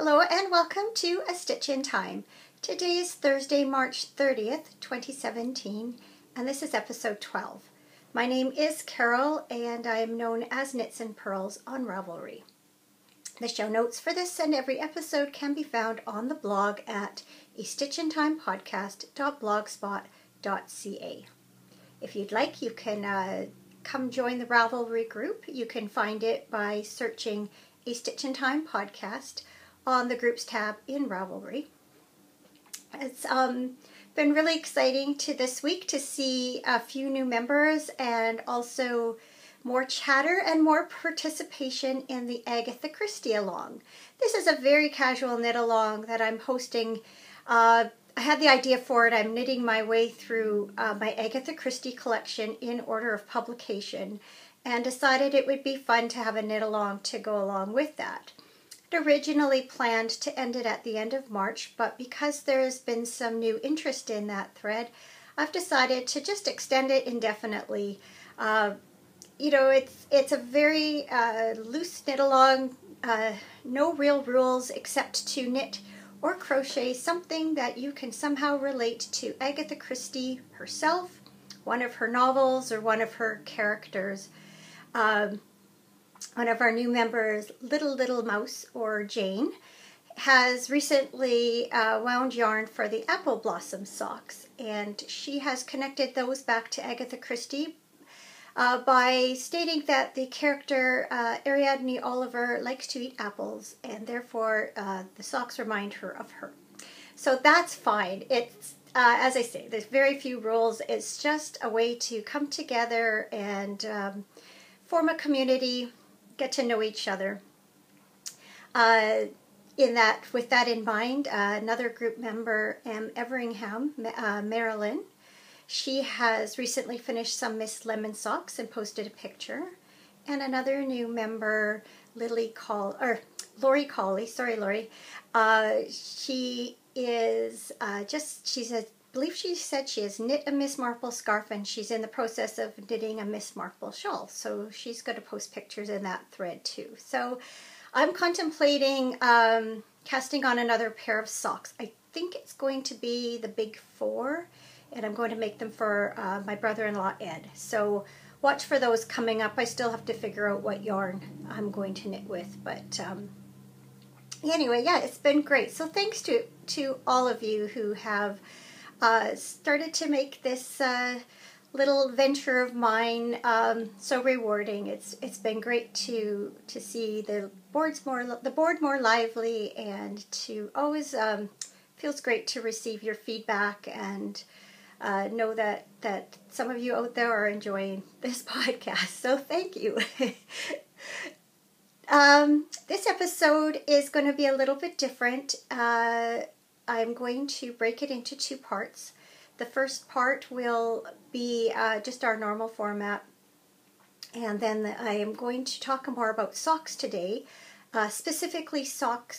Hello and welcome to A Stitch in Time. Today is Thursday, March 30th, 2017, and this is episode 12. My name is Carol and I am known as Knits and Pearls on Ravelry. The show notes for this and every episode can be found on the blog at astitchintimepodcast.blogspot.ca. If you'd like, you can come join the Ravelry group. You can find it by searching A Stitch in Time Podcast on the Groups tab in Ravelry. It's been really exciting this week to see a few new members and also more chatter and more participation in the Agatha Christie along. This is a very casual knit along that I'm hosting. I had the idea for it. I'm knitting my way through my Agatha Christie collection in order of publication and decided it would be fun to have a knit along to go along with that. I'd originally planned to end it at the end of March, but because there's been some new interest in that thread, I've decided to just extend it indefinitely. It's a very loose knit along, no real rules except to knit or crochet something that you can somehow relate to Agatha Christie herself, one of her novels, or one of her characters. One of our new members, Little Mouse, or Jane, has recently wound yarn for the Apple Blossom socks, and she has connected those back to Agatha Christie by stating that the character Ariadne Oliver likes to eat apples, and therefore the socks remind her of her. So that's fine. It's as I say, there's very few rules. It's just a way to come together and form a community, get to know each other. With that in mind, another group member, Everingham, Marilyn, she has recently finished some Miss Lemon socks and posted a picture. And another new member, Lori Colley. Sorry, Lori. She is I believe she said she has knit a Miss Marple scarf and she's in the process of knitting a Miss Marple shawl. So she's going to post pictures in that thread too. So I'm contemplating casting on another pair of socks. I think it's going to be the big 4, and I'm going to make them for my brother-in-law Ed. So watch for those coming up. I still have to figure out what yarn I'm going to knit with, but anyway, yeah, it's been great. So thanks to all of you who have started to make this little venture of mine so rewarding. It's been great to see the board more lively, and to always feels great to receive your feedback and know that some of you out there are enjoying this podcast. So thank you. This episode is going to be a little bit different. I'm going to break it into 2 parts. The first part will be just our normal format, and then I am going to talk more about socks today, specifically sock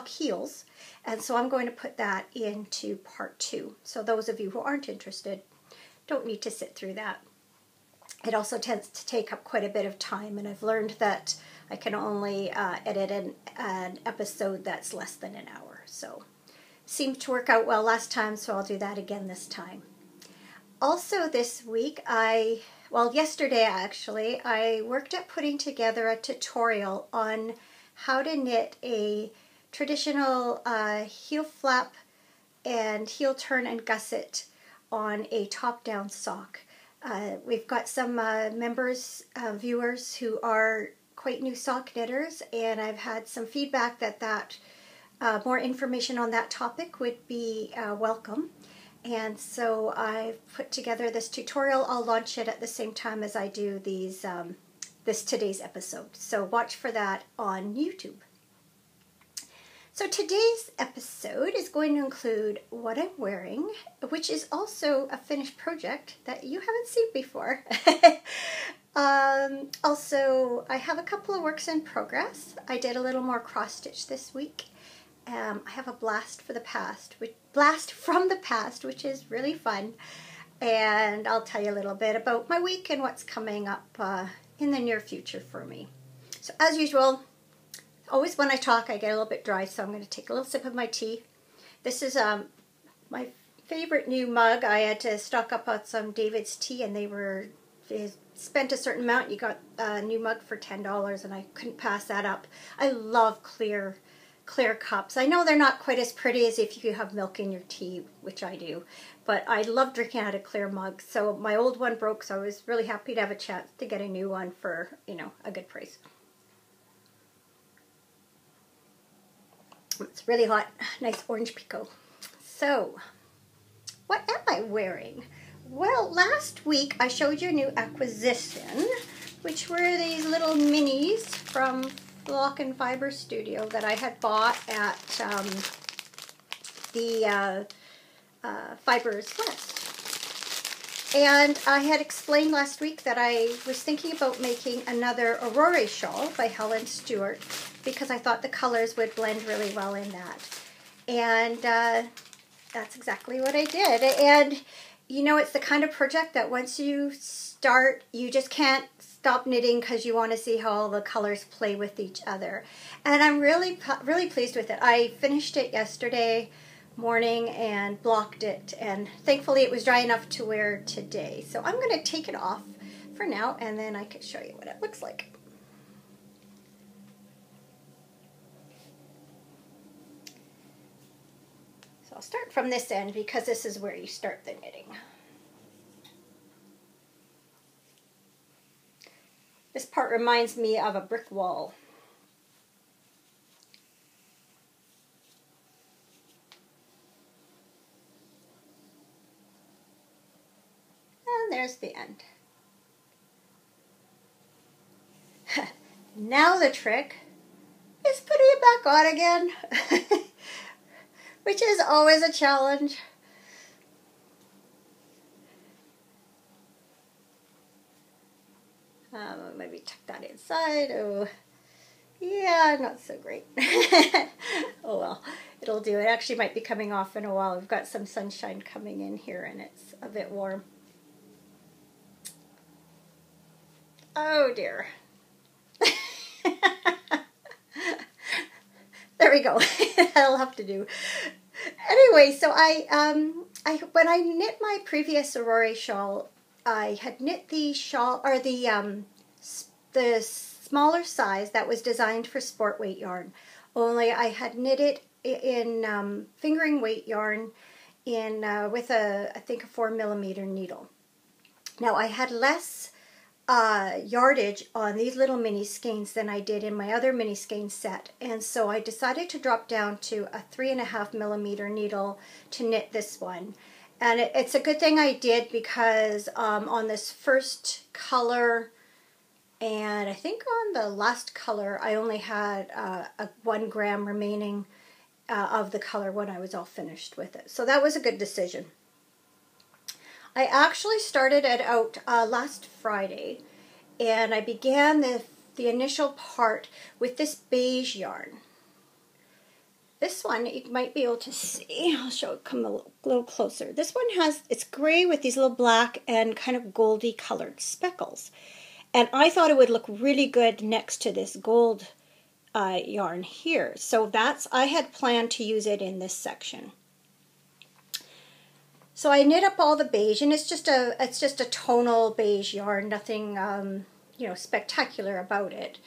heels, and so I'm going to put that into part 2. So those of you who aren't interested don't need to sit through that. It also tends to take up quite a bit of time, and I've learned that I can only edit an episode that's less than an hour. So seemed to work out well last time, so I'll do that again this time. Also this week, yesterday actually, I worked at putting together a tutorial on how to knit a traditional heel flap and heel turn and gusset on a top-down sock. We've got some viewers who are quite new sock knitters, and I've had some feedback that more information on that topic would be welcome. And so I've put together this tutorial. I'll launch it at the same time as I do today's episode. So watch for that on YouTube. So today's episode is going to include what I'm wearing, which is also a finished project that you haven't seen before. Also, I have a couple of works in progress. I did a little more cross stitch this week. I have a blast from the past, which is really fun. And I'll tell you a little bit about my week and what's coming up in the near future for me. So as usual, Always when I talk I get a little bit dry, so I'm going to take a little sip of my tea. This is my favorite new mug. I had to stock up on some David's tea, and they spent a certain amount. You got a new mug for $10, and I couldn't pass that up. I love clear cups. I know they're not quite as pretty as if you have milk in your tea, which I do, but I love drinking out of clear mugs. So my old one broke, so I was really happy to have a chance to get a new one for, a good price. It's really hot. Nice orange pico. So, what am I wearing? Well, last week I showed you a new acquisition, which were these little minis from Flock and Fiber Studio that I had bought at the Fibers West. And I had explained last week that I was thinking about making another Aurora shawl by Helen Stewart, because I thought the colors would blend really well in that. And that's exactly what I did. And it's the kind of project that once you start, you just can't stop knitting because you want to see how all the colors play with each other. And I'm really pleased with it. I finished it yesterday morning and blocked it, and thankfully it was dry enough to wear today. So I'm going to take it off for now, and then I can show you what it looks like. So I'll start from this end because this is where you start the knitting. This part reminds me of a brick wall. And there's the end. Now the trick is putting it back on again, which is always a challenge. Maybe tuck that inside. Oh, yeah, not so great. Oh well, it'll do. It actually might be coming off in a while. We've got some sunshine coming in here, and it's a bit warm. Oh dear. There we go. That'll have to do. Anyway, so when I knit my previous Aurora shawl, I had knit the shawl, or the smaller size that was designed for sport weight yarn. Only I had knit it in fingering weight yarn with I think a 4mm needle. Now I had less yardage on these little mini skeins than I did in my other mini skein set, and so I decided to drop down to a 3.5mm needle to knit this one. And it's a good thing I did, because on this first color, and I think on the last color, I only had 1 gram remaining of the color when I was all finished with it. So that was a good decision. I actually started it out last Friday, and I began the initial part with this beige yarn. This one, you might be able to see. I'll show it, come a little closer. This one it's gray with these little black and kind of goldy colored speckles. And I thought it would look really good next to this gold yarn here. So I had planned to use it in this section. So I knit up all the beige, and it's just a tonal beige yarn, nothing spectacular about it.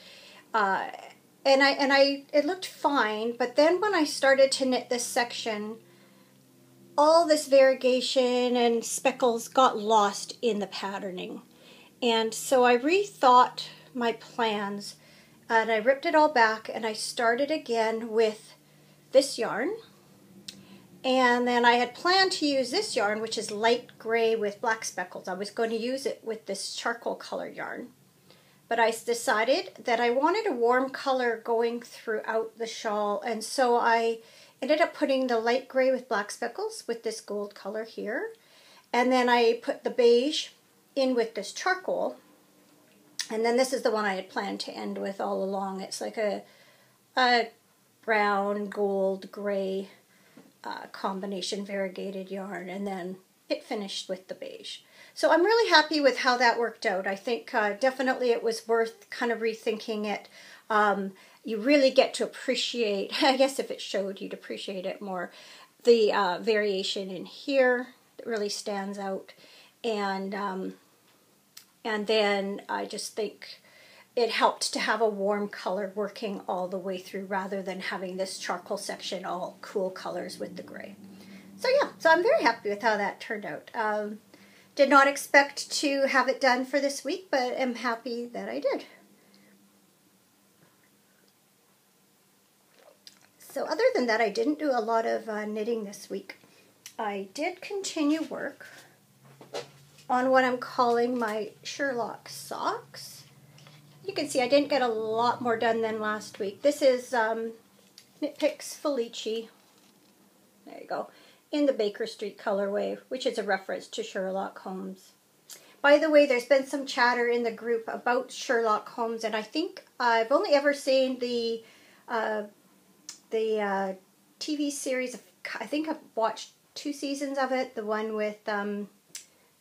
It looked fine, but then when I started to knit this section, all this variegation and speckles got lost in the patterning. And so I rethought my plans, and I ripped it all back, and I started again with this yarn. And then I had planned to use this yarn, which is light gray with black speckles. I was going to use it with this charcoal color yarn. But I decided that I wanted a warm color going throughout the shawl, and so I ended up putting the light gray with black speckles with this gold color here. And then I put the beige in with this charcoal. And then this is the one I had planned to end with all along. It's like a brown, gold, gray combination variegated yarn, and then it finished with the beige. So I'm really happy with how that worked out. I think definitely it was worth kind of rethinking it. you really get to appreciate, I guess if it showed, you'd appreciate it more, the variation in here that really stands out. And then I just think it helped to have a warm color working all the way through rather than having this charcoal section all cool colors with the gray. So yeah, so I'm very happy with how that turned out. Did not expect to have it done for this week, but am happy that I did. So other than that, I didn't do a lot of knitting this week. I did continue work on what I'm calling my Sherlock socks. You can see I didn't get a lot more done than last week. This is Knit Picks Felici. There you go. In the Baker Street colorway, which is a reference to Sherlock Holmes. By the way, there's been some chatter in the group about Sherlock Holmes, and I think I've only ever seen the TV series. I think I've watched 2 seasons of it. The one with,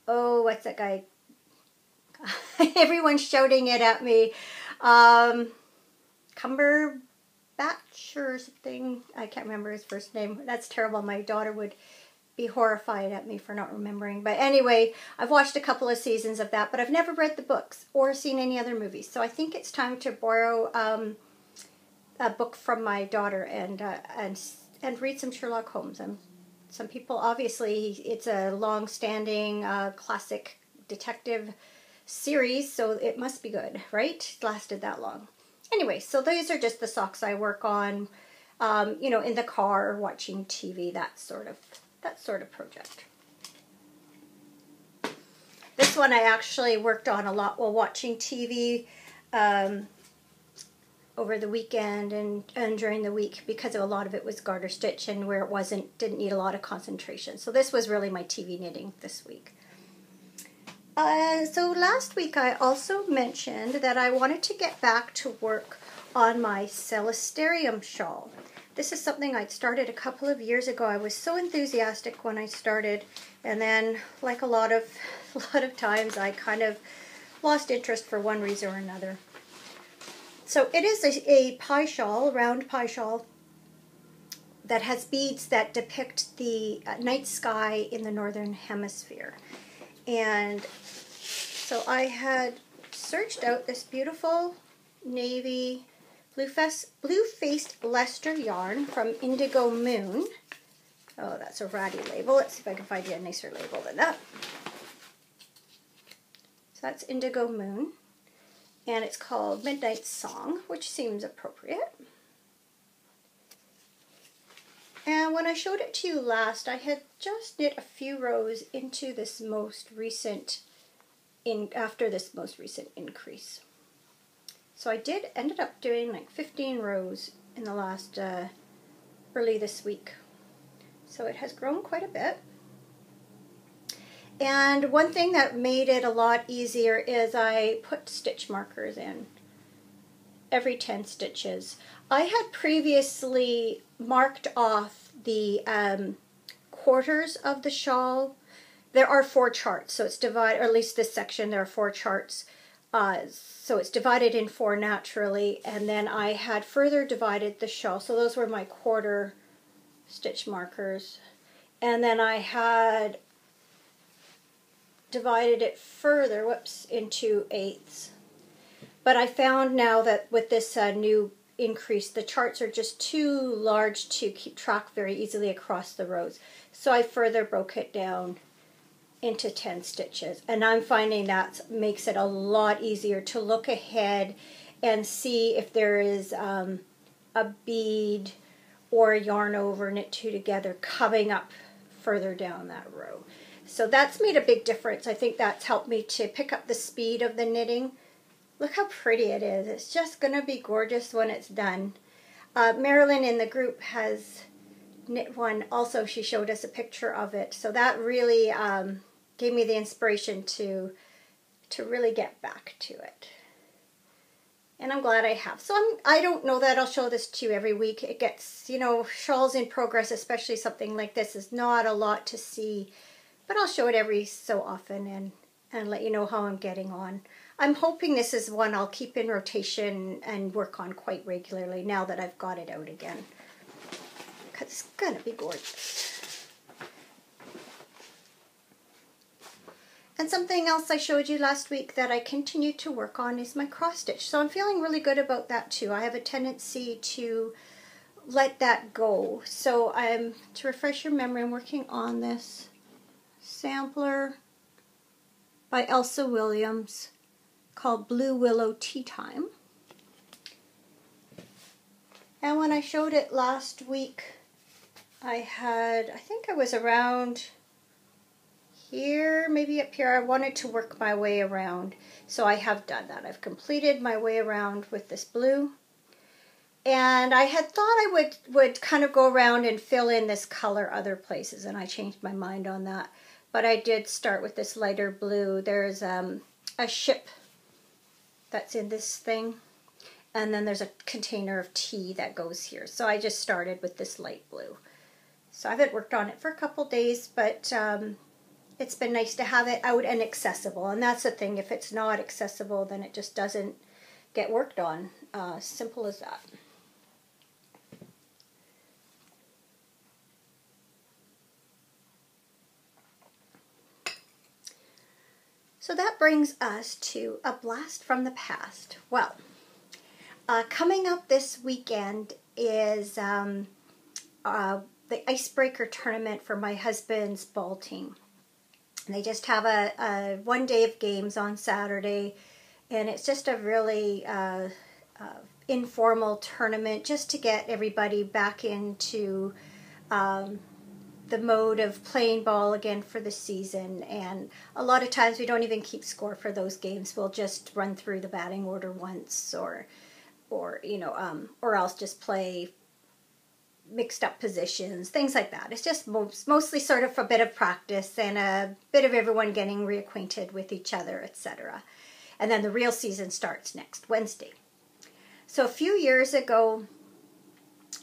what's that guy? Everyone's shouting it at me. Cumberbatch or something. I can't remember his first name. That's terrible. My daughter would be horrified at me for not remembering. But anyway, I've watched a couple of seasons of that, but I've never read the books or seen any other movies. So I think it's time to borrow a book from my daughter and read some Sherlock Holmes. Some people, obviously, it's a long-standing classic detective series, so it must be good, right? It lasted that long. Anyway, so these are just the socks I work on, in the car, watching TV, that sort of project. This one I actually worked on a lot while watching TV over the weekend and during the week, because a lot of it was garter stitch and where it didn't need a lot of concentration. So this was really my TV knitting this week. So last week I also mentioned that I wanted to get back to work on my Celesterium shawl. This is something I'd started a couple of years ago. I was so enthusiastic when I started, and then, like a lot of times, I kind of lost interest for one reason or another. So it is a pie shawl, round pie shawl, that has beads that depict the night sky in the northern hemisphere. And so I had searched out this beautiful navy blue-faced Leicester yarn from Indigo Moon. Oh, that's a ratty label. Let's see if I can find you a nicer label than that. So that's Indigo Moon. And it's called Midnight Song, which seems appropriate. And when I showed it to you last, I had just knit a few rows into this after this most recent increase. So I ended up doing like 15 rows in the last, early this week. So it has grown quite a bit. And one thing that made it a lot easier is I put stitch markers in every 10 stitches. I had previously marked off the quarters of the shawl. There are 4 charts, so it's divided, or at least this section, there are 4 charts. So it's divided in 4 naturally, and then I had further divided the shawl. So those were my quarter stitch markers. And then I had divided it further, into 8ths. But I found now that with this new increase, the charts are just too large to keep track very easily across the rows. So I further broke it down into 10 stitches. And I'm finding that makes it a lot easier to look ahead and see if there is a bead or a yarn over, knit 2 together coming up further down that row. So that's made a big difference. I think that's helped me to pick up the speed of the knitting. Look how pretty it is. It's just going to be gorgeous when it's done. Marilyn in the group has knit one. Also, she showed us a picture of it. So that really gave me the inspiration to really get back to it. And I'm glad I have. So I don't know that I'll show this to you every week. It gets, shawls in progress, especially something like this, is not a lot to see. But I'll show it every so often and let you know how I'm getting on. I'm hoping this is one I'll keep in rotation and work on quite regularly now that I've got it out again. Because it's going to be gorgeous. And something else I showed you last week that I continue to work on is my cross stitch. So I'm feeling really good about that too. I have a tendency to let that go. So to refresh your memory, I'm working on this sampler by Elsa Williams called Blue Willow Tea Time. And when I showed it last week, I think I was around here, maybe up here. I wanted to work my way around. So I have done that. I've completed my way around with this blue. And I had thought I would kind of go around and fill in this color other places, and I changed my mind on that. But I did start with this lighter blue. There's a ship that's in this thing, and then there's a container of tea that goes here. So I just started with this light blue. So I haven't worked on it for a couple days, but it's been nice to have it out and accessible. And that's the thing, if it's not accessible, then it just doesn't get worked on. Simple as that. So that brings us to a blast from the past. Well, coming up this weekend is the icebreaker tournament for my husband's ball team. And they just have a 1 day of games on Saturday, and it's just a really informal tournament just to get everybody back into the mode of playing ball again for the season. And a lot of times we don't even keep score for those games. We'll just run through the batting order once, or else just play mixed up positions, things like that. It's just mostly sort of a bit of practice and a bit of everyone getting reacquainted with each other, etc. And then the real season starts next Wednesday. So a few years ago,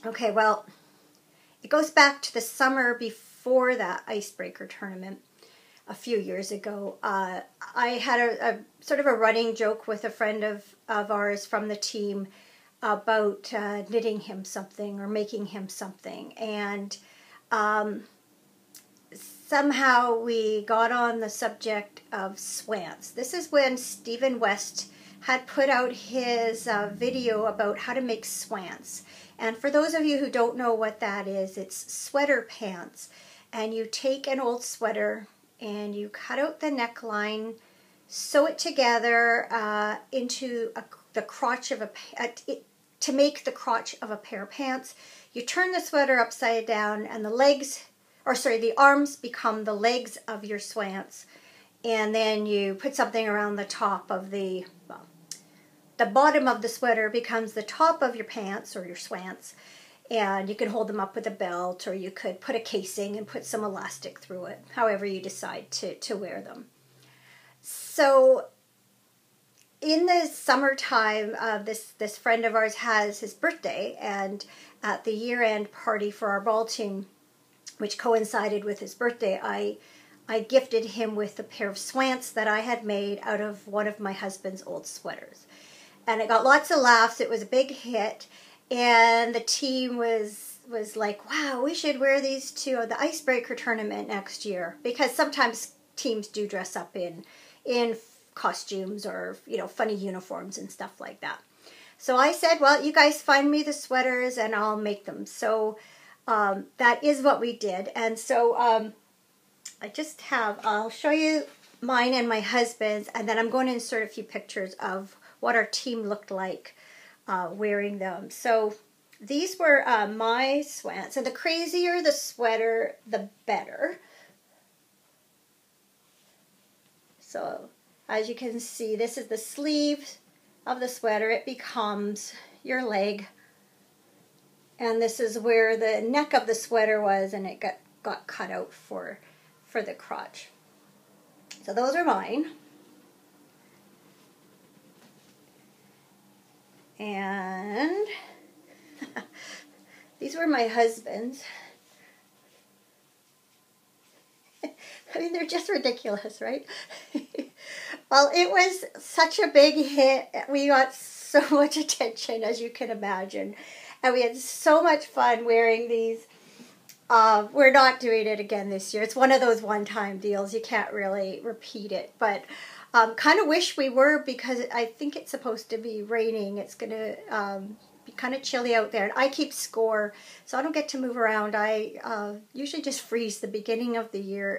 okay, well, it goes back to the summer before that icebreaker tournament a few years ago. I had a sort of a running joke with a friend of ours from the team about knitting him something or making him something. And somehow we got on the subject of swans. This is when Stephen West had put out his video about how to make swans. And for those of you who don't know what that is, it's sweater pants. And you take an old sweater and you cut out the neckline, sew it together into the crotch of to make the crotch of a pair of pants. You turn the sweater upside down, and the arms become the legs of your swants. And then you put something around the top of the bottom of the sweater becomes the top of your pants or your swants, and you can hold them up with a belt, or you could put a casing and put some elastic through it, however you decide to wear them. So in the summertime, this friend of ours has his birthday, and at the year-end party for our ball team, which coincided with his birthday, I gifted him with a pair of swants that I had made out of one of my husband's old sweaters. And it got lots of laughs. It was a big hit. And the team was like, wow, we should wear these to the icebreaker tournament next year. Because sometimes teams do dress up in costumes or, funny uniforms and stuff like that. So I said, well, you guys find me the sweaters and I'll make them. So that is what we did. And so I'll show you mine and my husband's, and then I'm going to insert a few pictures of what our team looked like wearing them. So these were my swants, and the crazier the sweater, the better. So as you can see, this is the sleeve of the sweater. It becomes your leg, and this is where the neck of the sweater was, and it got cut out for the crotch. So those are mine. And these were my husband's. I mean, they're just ridiculous, right? Well, it was such a big hit. We got so much attention, as you can imagine. And we had so much fun wearing these. We're not doing it again this year. It's one of those one-time deals. You can't really repeat it. But kind of wish we were, because I think it's supposed to be raining. It's going to be kind of chilly out there. And I keep score, so I don't get to move around. I usually just freeze the beginning of the year.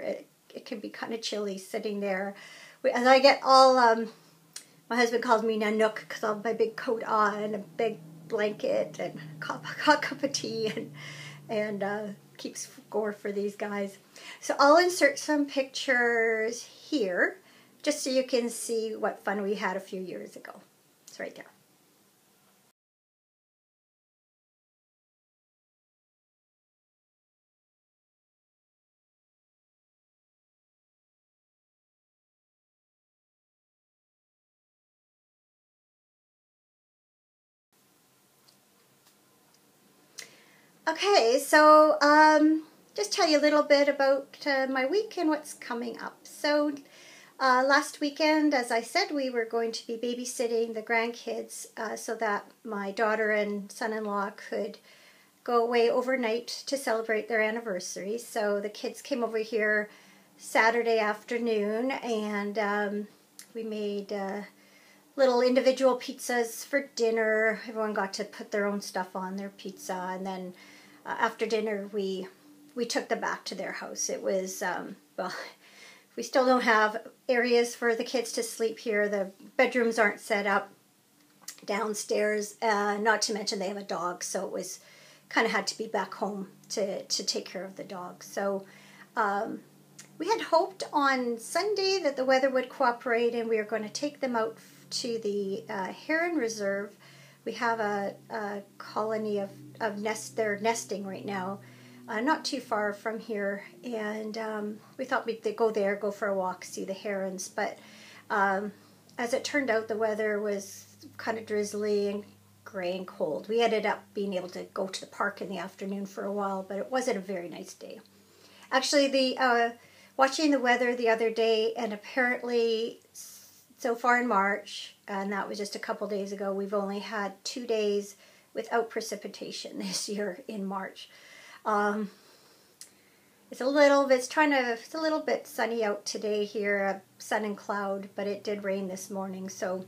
It can be kind of chilly sitting there. As I get all, my husband calls me Nanook because I have my big coat on and a big blanket and hot cup of tea and keeps score for these guys. So I'll insert some pictures here just so you can see what fun we had a few years ago. It's right there. Okay, so just tell you a little bit about my week and what's coming up. So last weekend, as I said, we were going to be babysitting the grandkids so that my daughter and son-in-law could go away overnight to celebrate their anniversary. So the kids came over here Saturday afternoon, and we made little individual pizzas for dinner. Everyone got to put their own stuff on their pizza, and then after dinner we took them back to their house. It was, well, we still don't have areas for the kids to sleep here. The bedrooms aren't set up downstairs, not to mention they have a dog, so it was kind of had to be back home to take care of the dog. So we had hoped on Sunday that the weather would cooperate and we were going to take them out to the heron reserve. We have a colony of they're nesting right now, not too far from here, and we thought we'd go there, go for a walk, see the herons, but as it turned out, the weather was kind of drizzly and gray and cold. We ended up being able to go to the park in the afternoon for a while, but it wasn't a very nice day. Actually, watching the weather the other day, and apparently so far in March, and that was just a couple days ago, we've only had 2 days without precipitation this year in March. It's a little bit sunny out today here, sun and cloud, but it did rain this morning, so,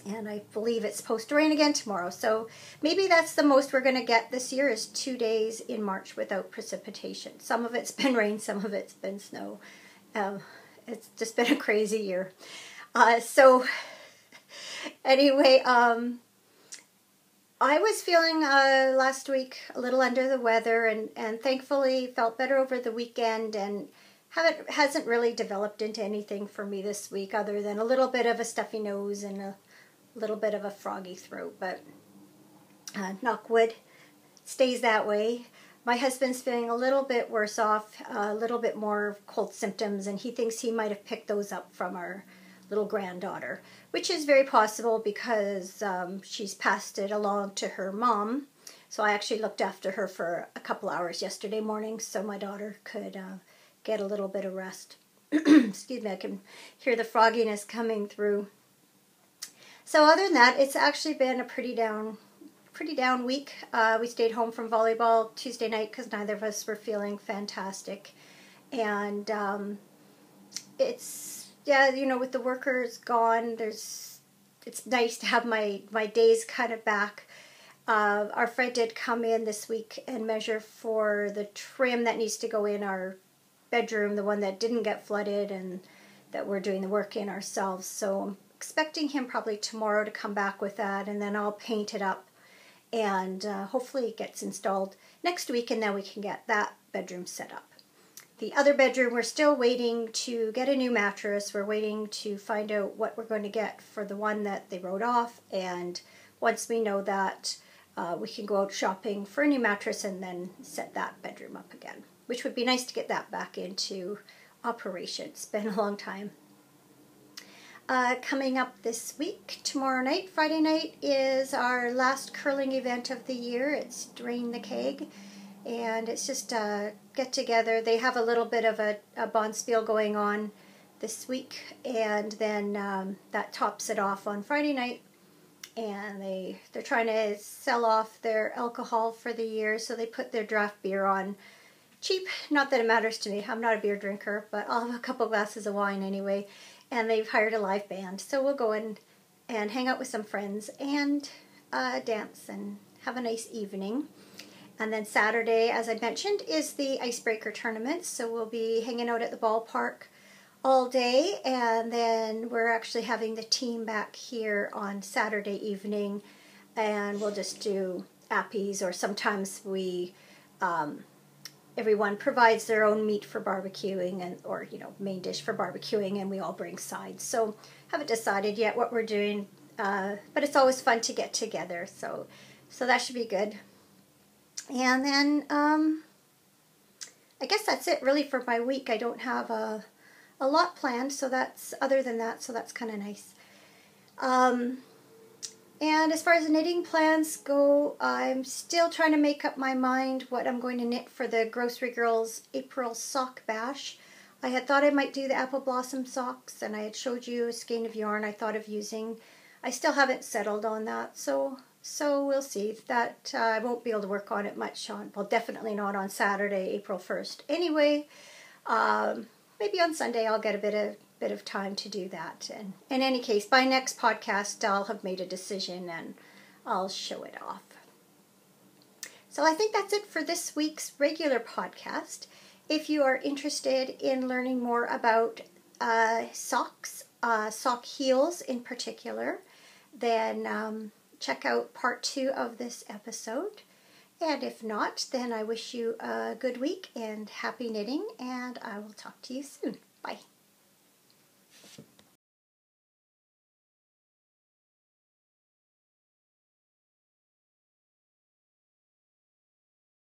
and I believe it's supposed to rain again tomorrow, so maybe that's the most we're going to get this year, is 2 days in March without precipitation. Some of it's been rain, some of it's been snow. It's just been a crazy year. So anyway, I was feeling last week a little under the weather, and thankfully felt better over the weekend, and hasn't really developed into anything for me this week other than a little bit of a stuffy nose and a little bit of a froggy throat, but knock wood, stays that way. My husband's feeling a little bit worse off, a little bit more cold symptoms, and he thinks he might have picked those up from our little granddaughter, which is very possible because she's passed it along to her mom. So I actually looked after her for a couple hours yesterday morning so my daughter could get a little bit of rest. Excuse me, I can hear the frogginess coming through. So other than that, it's actually been a pretty down week. We stayed home from volleyball Tuesday night because neither of us were feeling fantastic, and it's, yeah, you know, with the workers gone, it's nice to have my days kind of back. Our friend did come in this week and measure for the trim that needs to go in our bedroom, the one that didn't get flooded and that we're doing the work in ourselves. So I'm expecting him probably tomorrow to come back with that, and then I'll paint it up, and hopefully it gets installed next week, and then we can get that bedroom set up. The other bedroom, we're still waiting to get a new mattress. We're waiting to find out what we're going to get for the one that they wrote off, and once we know that, we can go out shopping for a new mattress and then set that bedroom up again, which would be nice to get that back into operation. It's been a long time. Coming up this week, tomorrow night, Friday night, is our last curling event of the year. It's Drain the Keg, and it's just a get-together. They have a little bit of a bonspiel going on this week, and then that tops it off on Friday night. And they're trying to sell off their alcohol for the year, so they put their draft beer on cheap. Not that it matters to me. I'm not a beer drinker, but I'll have a couple glasses of wine anyway. And they've hired a live band, so we'll go in and hang out with some friends and dance and have a nice evening. And then Saturday, as I mentioned, is the icebreaker tournament, so we'll be hanging out at the ballpark all day, and then we're actually having the team back here on Saturday evening, and we'll just do appies, or sometimes we everyone provides their own meat for barbecuing, and or main dish for barbecuing, and we all bring sides. So haven't decided yet what we're doing, but it's always fun to get together, so that should be good. And then I guess that's it really for my week. I don't have a lot planned, so that's kind of nice. And as far as knitting plans go, I'm still trying to make up my mind what I'm going to knit for the Grocery Girls April sock bash. I had thought I might do the apple blossom socks, and I had showed you a skein of yarn I thought of using. I still haven't settled on that, so we'll see. That I won't be able to work on it much definitely not on Saturday, April 1st. Anyway, maybe on Sunday I'll get a bit of time to do that. And in any case, by next podcast I'll have made a decision and I'll show it off. So I think that's it for this week's regular podcast. If you are interested in learning more about socks, sock heels in particular, then check out part 2 of this episode. And if not, then I wish you a good week and happy knitting, and I will talk to you soon. Bye.